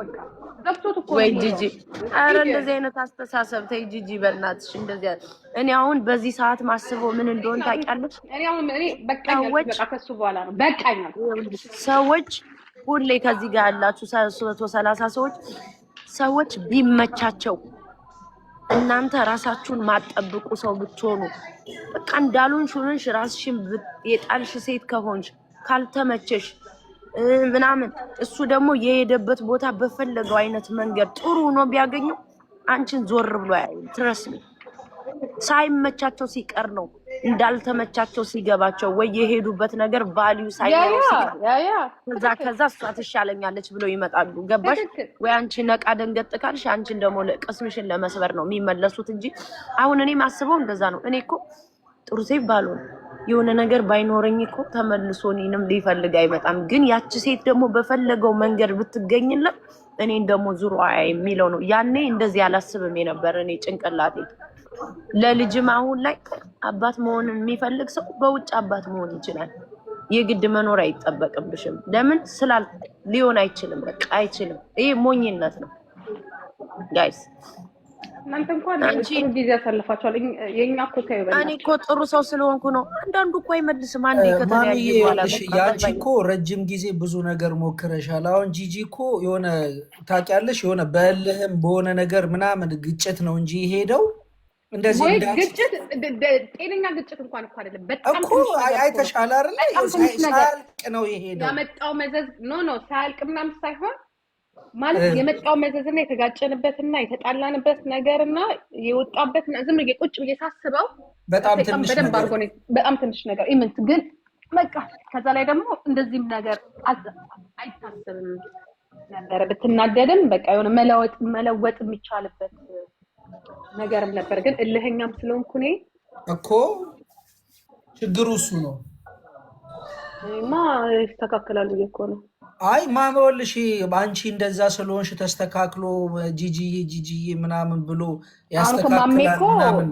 በቃ ገብቶት እኮ ወይ ጂጂ አረ እንደዚህ አይነት አስተሳሰብ ተይ ጂጂ በእናትሽ እንደዚህ እኔ አሁን በዚህ ሰዓት ማስበው ምን እንደሆነ ታውቂያለሽ እኔ በቃኝ በቃ ከሱ በኋላ ነው በቃኝ ሰዎች ሁሌ ከዚህ ጋር ያላችሁ 330 ሰዎች ቢመቻቸው እናንተ ራሳችሁን ማጠብቁ ሰው ብትሆኑ በቃ እንዳሉንሽ ሆነሽ ራስሽን የጣልሽ ሴት ከሆንሽ ካልተመቸሽ ምናምን እሱ ደግሞ የሄደበት ቦታ በፈለገው አይነት መንገድ ጥሩ ነው ቢያገኘው አንቺን ዞር ብሎ ያይል ትረስሚ ሳይመቻቸው ሲቀር ነው እንዳልተመቻቸው ሲገባቸው ወይ የሄዱበት ነገር ቫልዩ ሳይኖር ከዛ እሷ ትሻለኛለች ብሎ ይመጣሉ ገባሽ ወይ አንቺ ነቃ ደንገጥ ካልሽ አንቺን ደግሞ ቅስምሽን ለመስበር ነው የሚመለሱት እንጂ አሁን እኔ ማስበው እንደዛ ነው እኔ እኮ ጥሩ ሴት ባልሆን የሆነ ነገር ባይኖረኝ እኮ ተመልሶ እኔንም ሊፈልግ አይመጣም ግን ያቺ ሴት ደግሞ በፈለገው መንገድ ብትገኝለት እኔን ደግሞ ዙሩ የሚለው ነው ያኔ እንደዚህ አላስብም የነበር እኔ ጭንቅላቴ ለልጅም አሁን ላይ አባት መሆንን የሚፈልግ ሰው በውጭ አባት መሆን ይችላል የግድ መኖር አይጠበቅብሽም ለምን ስላል ሊሆን አይችልም በቃ አይችልም ይሄ ሞኝነት ነው ጋይስ እናንተ እንኳን ጥሩ ጊዜ ያሳልፋችኋል የኛ እኮ ታይበላ እኔ እኮ ጥሩ ሰው ስለሆንኩ ነው አንዳንዱ እኮ አይመልስም አንዴ ከተለያየ በኋላ ያንቺ እኮ ረጅም ጊዜ ብዙ ነገር ሞክረሻል አሁን ጂጂ እኮ የሆነ ታውቂያለሽ የሆነ በእልህም በሆነ ነገር ምናምን ግጭት ነው እንጂ ሄደው እንደዚህ ወይ ግጭት ጤነኛ ግጭት እንኳን እኮ አይደለም በጣም እኮ አይተሻል አይደል ሳያልቅ ነው የሄደው ያመጣው መዘዝ ኖ ሳያልቅ ምናምን ሳይሆን ማለት የመጣው መዘዝና የተጋጨንበትና የተጣላንበት ነገርና የወጣበት ዝም ብዬ ቁጭ ብዬ ሳስበው በጣም ትንሽ ነገር ኢምንት ግን በቃ ከዛ ላይ ደግሞ እንደዚህም ነገር አይታሰብም ነበር ብትናደድም በቃ የሆነ መለወጥ የሚቻልበት ነገርም ነበር ግን እልህኛም ስለሆንኩ እኔ እኮ ችግሩ እሱ ነው ይስተካከላሉ እኮ ነው አይ ማመወልሽ አንቺ እንደዛ ስለሆንሽ ተስተካክሎ ጂጂ ምናምን ብሎ ያስተካክላል ምናምን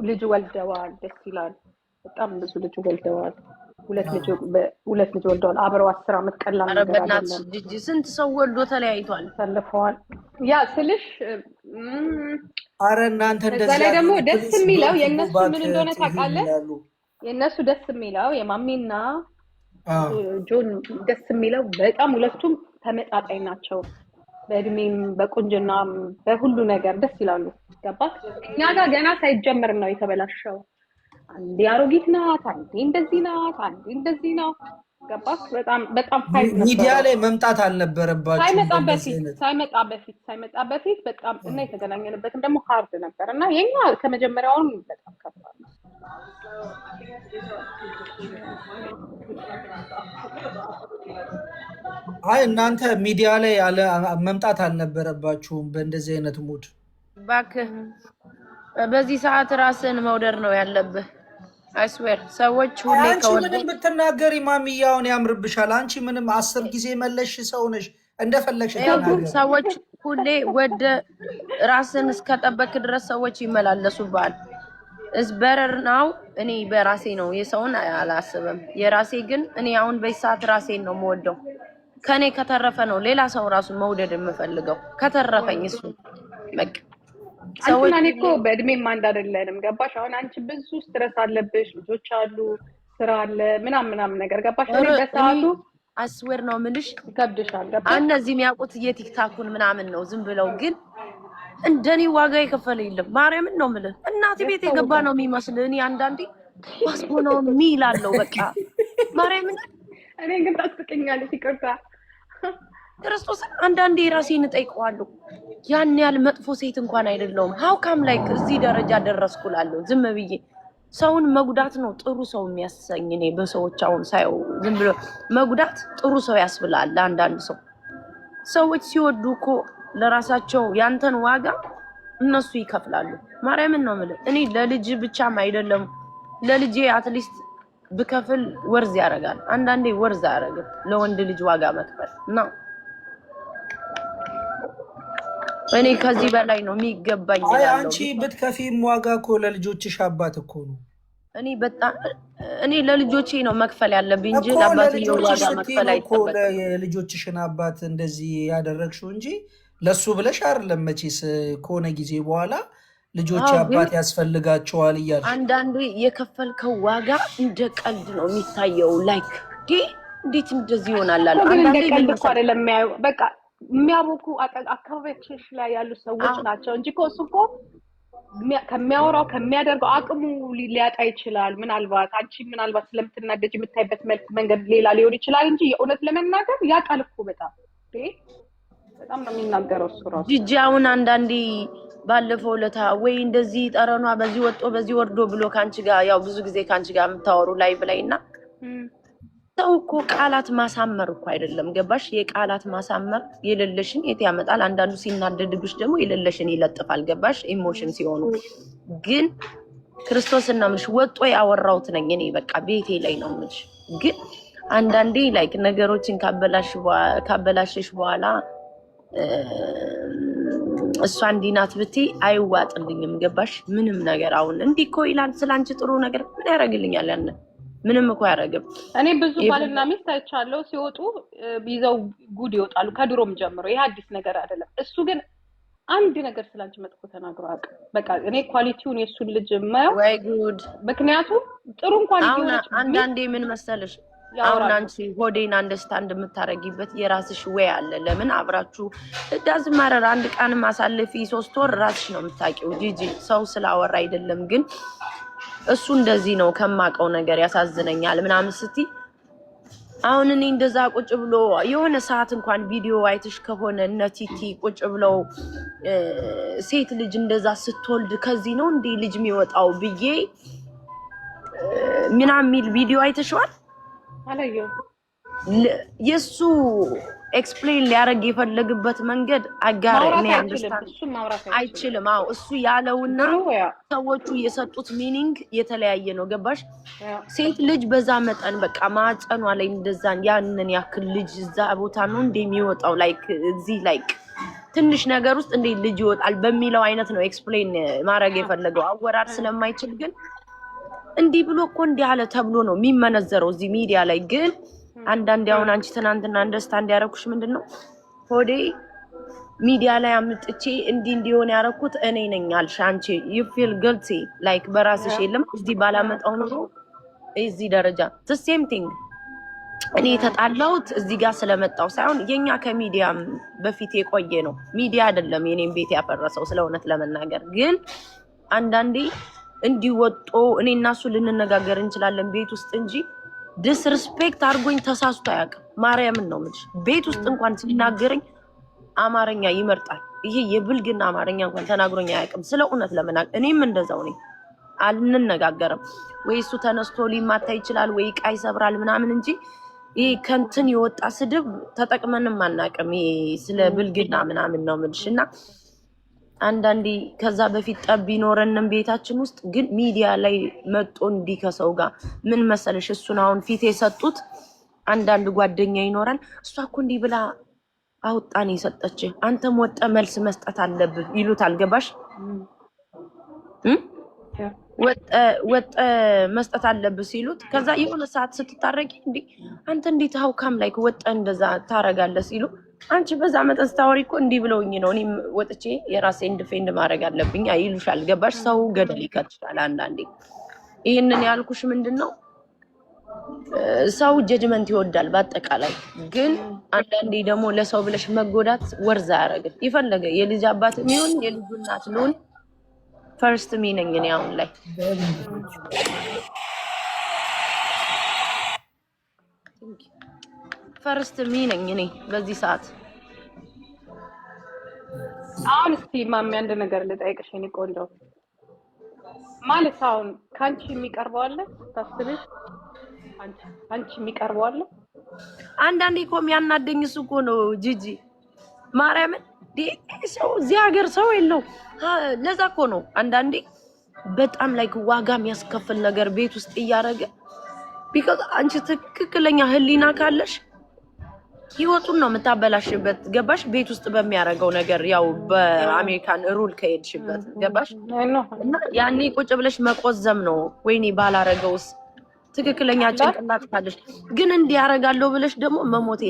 ልጅ ወልደዋል ደስ ይላል በጣም ብዙ ልጅ ወልደዋል ሁለት ልጅ ወልደዋል አብረው 10 አመት ቀላል ነገር አይደለም ጂጂ ስንት ሰው ወልዶ ተለያይቷል ተለፈዋል ያ ስልሽ አረ እናንተ እንደዛ ላይ ደግሞ ደስ የሚለው የነሱ ምን እንደሆነ ታውቃለህ የነሱ ደስ የሚለው የማሚና ጆን ደስ የሚለው በጣም ሁለቱም ተመጣጣኝ ናቸው በእድሜም በቁንጅናም በሁሉ ነገር ደስ ይላሉ ገባክ እኛ ጋር ገና ሳይጀምር ነው የተበላሸው አንዴ አሮጊት ናት አንዴ እንደዚህ ናት አንዴ እንደዚህ ነው ገባክ በጣም ፋይት ነበር ሚዲያ ላይ መምጣት አልነበረባችሁ ሳይመጣ በፊት በጣም እና የተገናኘንበትም ደግሞ ሃርድ ነበር እና የኛ ከመጀመሪያውም በጣም ከባድ ነው አይ እናንተ ሚዲያ ላይ መምጣት አልነበረባችሁም በእንደዚህ አይነት ሙድ ባክህ በዚህ ሰዓት ራስን መውደድ ነው ያለብህ አይስዌር ሰዎች ሁሌ ከወደ ምንም ብትናገሪ ማሚያውን ያምርብሻል አንቺ ምንም 10 ጊዜ መለሽ ሰው ነሽ እንደፈለግሽ ተናገሪ ሰዎች ሁሌ ወደ ራስን እስከጠበቅ ድረስ ሰዎች ይመላለሱባል እስበረር ነው እኔ በራሴ ነው የሰውን አላስብም የራሴ ግን እኔ አሁን በሰዓት ራሴን ነው የምወደው ከኔ ከተረፈ ነው ሌላ ሰው ራሱ መውደድ የምፈልገው ከተረፈኝ እሱ በቃ ሰዎች እኔ እኮ በእድሜም አንድ አይደለንም ገባሽ አሁን አንቺ ብዙ ስትረስ አለብሽ ልጆች አሉ ስራ አለ ምናምን ነገር ገባሽ እኔ በሰዓቱ አስዌር ነው ምልሽ ይከብድሻል ገባሽ እነዚህ የሚያውቁት የቲክታኩን ምናምን ነው ዝም ብለው ግን እንደኔ ዋጋ የከፈለ የለም ማርያምን ነው የምልህ እናት ቤት የገባ ነው የሚመስል እኔ አንዳንዴ ዋስቦ ነው የሚላለው በቃ ማርያምን እኔ ግን ታስቀኛለሽ ይቅርታ ክርስቶስ አንዳንዴ ራሴን እጠይቀዋለሁ ያን ያህል መጥፎ ሴት እንኳን አይደለሁም how come like እዚህ ደረጃ ደረስኩላለሁ ዝም ብዬ ሰውን መጉዳት ነው ጥሩ ሰው የሚያሰኝ እኔ በሰዎች አሁን ሳይው ዝም ብሎ መጉዳት ጥሩ ሰው ያስብላል አንዳንድ ሰዎች ሲወዱ እኮ ለራሳቸው ያንተን ዋጋ እነሱ ይከፍላሉ ማርያምን ነው ማለት እኔ ለልጅ ብቻም አይደለም ለልጄ አትሊስት ብከፍል ወርዝ ያረጋል አንዳንዴ ወርዝ ያረጋል ለወንድ ልጅ ዋጋ መክፈል ነው እኔ ከዚህ በላይ ነው የሚገባኝ አይ አንቺ ብትከፊም ዋጋ እኮ ለልጆችሽ አባት እኮ ነው እኔ ለልጆቼ ነው መክፈል ያለብኝ እንጂ ለአባትየው ዋጋ መክፈል አይጠበቅም። የልጆችሽን አባት እንደዚህ ያደረግሽው እንጂ ለሱ ብለሽ አይደለም። መቼስ ከሆነ ጊዜ በኋላ ልጆች አባት ያስፈልጋቸዋል እያልሽ አንዳንዴ የከፈልከው ዋጋ እንደ ቀልድ ነው የሚታየው። ላይክ እንዴት እንደዚህ ይሆናል አለ። አንዳንዴ ቀልድ እኮ አይደለም የሚያዩ በቃ የሚያቦኩ አካባቢዎች ላይ ያሉ ሰዎች ናቸው እንጂ እኮ እሱ እኮ ከሚያወራው ከሚያደርገው አቅሙ ሊያጣ ይችላል። ምናልባት አንቺ ስለምትናደጅ የምታይበት መንገድ ሌላ ሊሆን ይችላል እንጂ የእውነት ለመናገር ያውቃል እኮ በጣም ነው የሚናገረው እሱ ራሱ። ጂጂ አሁን አንዳንዴ ባለፈው ለታ ወይ እንደዚህ ጠረኗ በዚህ ወጥቶ በዚህ ወርዶ ብሎ ካንቺ ጋር ያው ብዙ ጊዜ ካንቺ ጋር የምታወሩ ላይቭ ላይና ሰው እኮ ቃላት ማሳመር እኮ አይደለም ገባሽ? የቃላት ማሳመር የሌለሽን የት ያመጣል? አንዳንዱ ሲናደድብሽ ደግሞ የሌለሽን ይለጥፋል ገባሽ? ኢሞሽን ሲሆኑ ግን ክርስቶስና ምንሽ ወጦ ያወራውት ነኝ እኔ በቃ ቤቴ ላይ ነው ምንሽ። ግን አንዳንዴ ላይክ ነገሮችን ካበላሽሽ በኋላ እሷ እንዲናት ብትይ አይዋጥልኝም ገባሽ? ምንም ነገር አሁን እንዲህ እኮ ይላል ስላንቺ ጥሩ ነገር ምን ያደርግልኛል? ያን ምንም እኮ ያደርግም። እኔ ብዙ ባልና ሚስት አይቻለሁ ሲወጡ ይዘው ጉድ ይወጣሉ ከድሮም ጀምሮ። ይሄ አዲስ ነገር አይደለም። እሱ ግን አንድ ነገር ስላንቺ መጥፎ ተናግሮ አያውቅም። በቃ እኔ ኳሊቲውን የሱን ልጅ ማየው ወይ ጉድ። ምክንያቱም ጥሩ እንኳን ይሆነች አንዳንዴ ምን መሰለሽ አሁን አንቺ ሆዴን አንደርስታንድ የምታረጊበት የራስሽ ወይ አለ። ለምን አብራችሁ ዳዝ ማረር አንድ ቀን ማሳለፊ 3 ወር ራስሽ ነው የምታውቂው። ጂጂ ሰው ስላወራ አይደለም ግን እሱ እንደዚህ ነው ከማቀው ነገር ያሳዝነኛል ምናምን ስትይ አሁን እኔ እንደዛ ቁጭ ብሎ የሆነ ሰዓት እንኳን ቪዲዮ አይተሽ ከሆነ ነቲቲ ቁጭ ብለው ሴት ልጅ እንደዛ ስትወልድ ከዚህ ነው እንዴ ልጅ የሚወጣው ብዬ ምናምን ሚል ቪዲዮ አይተሽዋል? አላየው። የሱ ኤክስፕሌን ሊያደርግ የፈለግበት መንገድ አጋር እኔ አንደርስታንድ አይችልም። አዎ እሱ ያለውና ሰዎቹ የሰጡት ሚኒንግ የተለያየ ነው ገባሽ? ሴት ልጅ በዛ መጠን በቃ ማጸኗ ላይ እንደዛን ያንን ያክል ልጅ እዛ ቦታ ነው እንደሚወጣው ላይክ እዚህ ላይክ ትንሽ ነገር ውስጥ እንደ ልጅ ይወጣል በሚለው አይነት ነው ኤክስፕሌን ማድረግ የፈለገው። አወራር ስለማይችል ግን እንዲህ ብሎ እኮ እንዲህ አለ ተብሎ ነው የሚመነዘረው እዚህ ሚዲያ ላይ። ግን አንዳንዴ አሁን አንቺ ትናንትና አንደርስታንድ ያደረኩሽ ምንድነው ሆዴ ሚዲያ ላይ አምጥቼ እንዲሆን ያደረኩት እኔ ነኝ አልሽ አንቺ you feel guilty like በራስሽ የለም እዚህ ባላመጣው ነው እዚህ ደረጃ the same thing። እኔ ተጣላሁት እዚህ ጋር ስለመጣው ሳይሆን የኛ ከሚዲያም በፊት የቆየ ነው። ሚዲያ አይደለም የኔን ቤት ያፈረሰው ስለእውነት ለመናገር። ግን አንዳንዴ እንዲወጦ እኔ እና እሱ ልንነጋገር እንችላለን ቤት ውስጥ እንጂ ዲስሪስፔክት አድርጎኝ ተሳስቶ አያውቅም። ማርያምን ነው የምልሽ። ቤት ውስጥ እንኳን ሲናገረኝ አማርኛ ይመርጣል። ይሄ የብልግና አማርኛ እንኳን ተናግሮኝ አያውቅም ስለእውነት ለመናገር። እኔም እንደዛው ነኝ። አልነጋገርም ወይ እሱ ተነስቶ ሊማታ ይችላል ወይ ዕቃ ይሰብራል ምናምን እንጂ ይሄ ከንትን የወጣ ስድብ ተጠቅመንም አናውቅም። ይሄ ስለ ብልግና ምናምን ነው የምልሽ። እና አንዳንዴ ከዛ በፊት ጠብ ቢኖረንም ቤታችን ውስጥ ግን ሚዲያ ላይ መጥቶ እንዲህ ከሰው ጋር ምን መሰለሽ እሱን አሁን ፊት የሰጡት አንዳንድ ጓደኛ ይኖራል። እሷ እኮ እንዲህ ብላ አውጣን የሰጠች አንተም ወጣ መልስ መስጠት አለብህ ይሉታል ገባሽ? ወጣ መስጠት አለብህ ሲሉት ከዛ የሆነ ሰዓት ስትታረቂ እንዴ አንተ እንዴት ሀውካም ላይ ወጣ እንደዛ ታረጋለህ ሲሉ አንቺ በዛ መጠን ስታወሪ እኮ እንዲህ ብለውኝ ነው እኔም ወጥቼ የራሴን ዲፌንድ ማድረግ አለብኝ ይሉሻል ገባሽ? ሰው ገደል ይከትሻል አንዳንዴ። ይህንን ያልኩሽ ምንድነው ሰው ጀጅመንት ይወዳል በአጠቃላይ። ግን አንዳንዴ ደግሞ ለሰው ብለሽ መጎዳት ወርዛ ያደረግን ይፈለገ የልጅ አባት የሚሆን የልጁ እናት ልሆን ፈርስት ሚ ነኝ እኔ አሁን ላይ ፈርስት ሚ ነኝ እኔ በዚህ ሰዓት። አሁን እስቲ ማሚ አንድ ነገር ልጠይቅሽ የኔ ቆንጆ። ማለት አሁን ካንቺ የሚቀርበው አለ ታስብሽ? አንቺ የሚቀርበው አለ? አንዳንዴ እኮ የሚያናደኝ እሱ እኮ ነው ጂጂ ማርያምን። ሰው እዚህ ሀገር ሰው የለው። ለዛ እኮ ነው አንዳንዴ በጣም ላይ ዋጋ የሚያስከፍል ነገር ቤት ውስጥ እያደረገ ቢካዝ አንቺ ትክክለኛ ህሊና ካለሽ ህይወቱን ነው የምታበላሽበት። ገባሽ? ቤት ውስጥ በሚያደርገው ነገር ያው በአሜሪካን ሩል ከሄድሽበት ገባሽ? እና ያኔ ቁጭ ብለሽ መቆዘም ነው። ወይኔ ባላረገውስ። ትክክለኛ ጭንቅላት ካለሽ ግን እንዲያረጋለሁ ብለሽ ደግሞ መሞት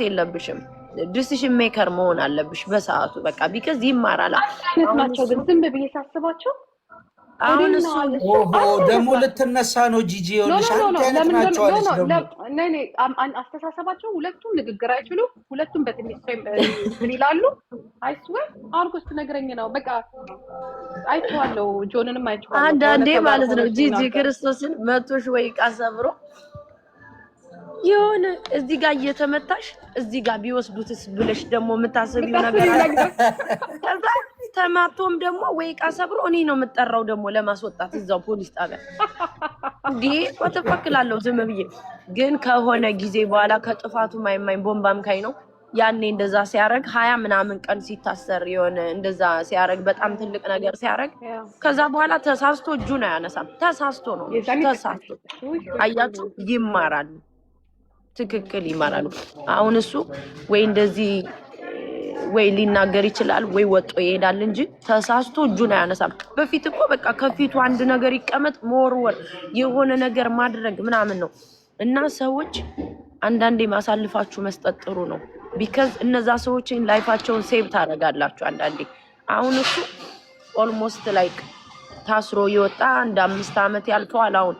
የለብሽም። ዲሲሽን ሜከር መሆን አለብሽ በሰዓቱ በቃ ቢከዝ ይማራል። ናቸው ግን ዝም ብዬ ሳስባቸው አሁን እሱ ደግሞ ልትነሳ ነው ጂጂ ይኸውልሽ ናቸው አለች ደግሞ አስተሳሰባቸው ሁለቱም ንግግር አይችሉ ሁለቱም በትንሽ ምን ይላሉ አይስወር አርጎ ስትነግረኝ ነው በቃ አይቼዋለሁ ጆንንም አይቼዋለሁ አንዳንዴ ማለት ነው ጂጂ ክርስቶስን መቶሽ ወይ ቃሰብሮ የሆነ እዚህ ጋር እየተመታሽ እዚህ ጋር ቢወስዱትስ ብለሽ ደግሞ የምታስቢው ነገር አለ። ከዛ ተማቶም ደግሞ ወይ ቃሰብሮ እኔ ነው የምጠራው ደግሞ ለማስወጣት እዛው ፖሊስ ጣቢያ እንዴ ወተፈክላለሁ ዝም ብዬ። ግን ከሆነ ጊዜ በኋላ ከጥፋቱ ማይማይ ቦምባም ካይ ነው ያኔ እንደዛ ሲያረግ 20 ምናምን ቀን ሲታሰር የሆነ እንደዛ ሲያረግ በጣም ትልቅ ነገር ሲያረግ ከዛ በኋላ ተሳስቶ እጁን አያነሳም። ተሳስቶ ነው ተሳስቶ አያችሁ ይማራሉ። ትክክል ይማራሉ። አሁን እሱ ወይ እንደዚህ ወይ ሊናገር ይችላል ወይ ወጦ ይሄዳል እንጂ ተሳስቶ እጁን አያነሳም። በፊት እኮ በቃ ከፊቱ አንድ ነገር ይቀመጥ መወርወር የሆነ ነገር ማድረግ ምናምን ነው። እና ሰዎች አንዳንዴ ማሳልፋችሁ መስጠት ጥሩ ነው። ቢካዝ እነዛ ሰዎችን ላይፋቸውን ሴቭ ታደርጋላችሁ አንዳንዴ። አሁን እሱ ኦልሞስት ላይክ ታስሮ ይወጣ እንደ 5 ዓመት ያልፈዋል። አሁን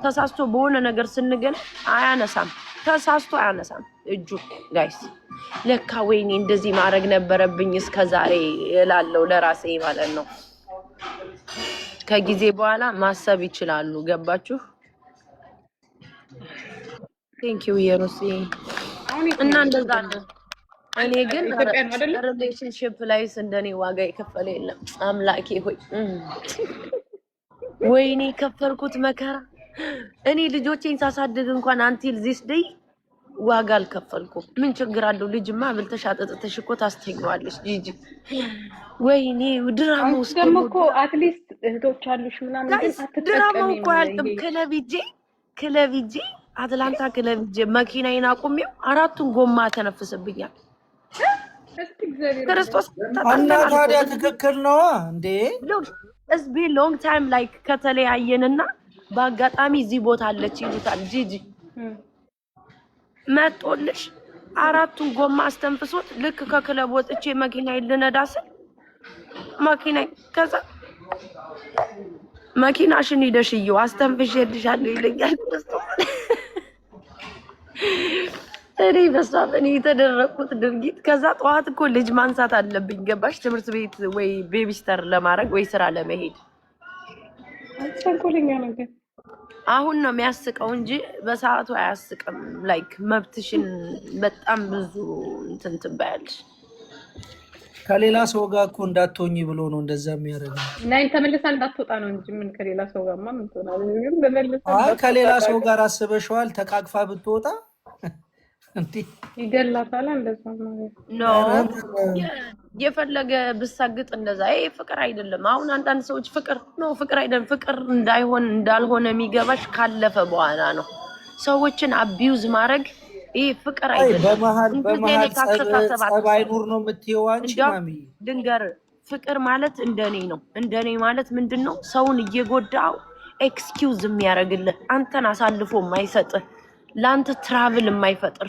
ተሳስቶ በሆነ ነገር ስንገን አያነሳም። ተሳስቶ አያነሳም እጁ ጋይስ። ለካ ወይኔ እንደዚህ ማድረግ ነበረብኝ እስከዛሬ እላለሁ ለራሴ ማለት ነው። ከጊዜ በኋላ ማሰብ ይችላሉ። ገባችሁ? ቴንኪው የሩሲ እና እንደዛ ነው። እኔ ግን ሪሌሽንሺፕ ላይስ እንደኔ ዋጋ የከፈለ የለም። አምላኬ ሆይ ወይኔ ከፈልኩት መከራ። እኔ ልጆቼን ሳሳድግ እንኳን አንቲል ዚስ ዴይ ዋጋ አልከፈልኩም። ምን ችግር አለው? ልጅማ አብልተሽ አጠጥተሽ እኮ ታስተኛዋለሽ ጂጂ። ወይኔ ድራማው ውስጥ ደግሞ እኮ አትሊስት እህቶች አሉሽ ምናምን ግን አትጠቀሚም። ድራማው እኮ ያልጥም ክለብጄ አትላንታ ክለብጄ መኪናዬን አቁሜው 4ቱን ጎማ ተነፍስብኛል። ክርስቶስ እና ታዲያ ትክክል ነው እንዴ? it's been long time like ከተለያየንና በአጋጣሚ እዚህ ቦታ አለች ይሉታል ጂጂ መጥቶልሽ 4ቱን ጎማ አስተንፍሶት ልክ ከክለብ ወጥቼ መኪና ልነዳ ስል መኪና ከዛ መኪናሽን ሂደሽዩ አስተንፍሼልሻለሁ ይለኛል። እኔ በሷም እኔ የተደረኩት ድርጊት ከዛ ጠዋት እኮ ልጅ ማንሳት አለብኝ ገባሽ? ትምህርት ቤት ወይ ቤቢስተር ለማድረግ ወይ ስራ ለመሄድ አስቸኮለኛ ነገር አሁን ነው የሚያስቀው እንጂ በሰዓቱ አያስቅም። ላይክ መብትሽን በጣም ብዙ እንትን ትባያለሽ። ከሌላ ሰው ጋር እኮ እንዳትሆኚ ብሎ ነው እንደዛ የሚያደርገው። ናይ ተመልሳ እንዳትወጣ ነው እንጂ ምን ከሌላ ሰው ጋርማ ምን ትሆናለህ? ግን በመልሳ ከሌላ ሰው ጋር አስበሽዋል? ተቃቅፋ ብትወጣ እንዴ ይገላታል። እንደዛ ነው የፈለገ ብሳግጥ እንደዛ። ይሄ ፍቅር አይደለም። አሁን አንዳንድ ሰዎች ፍቅር ነው ፍቅር አይደለም። ፍቅር እንዳልሆነ የሚገባሽ ካለፈ በኋላ ነው። ሰዎችን አቢዩዝ ማድረግ ይሄ ፍቅር አይደለም። በመሃል ጸባይ ኑር ነው የምትይው አንቺ ማሚ። ድንገር ፍቅር ማለት እንደኔ ነው። እንደኔ ማለት ምንድነው? ሰውን እየጎዳው ኤክስኪውዝ የሚያደርግልህ አንተን አሳልፎ የማይሰጥህ ለአንተ ትራቭል የማይፈጥር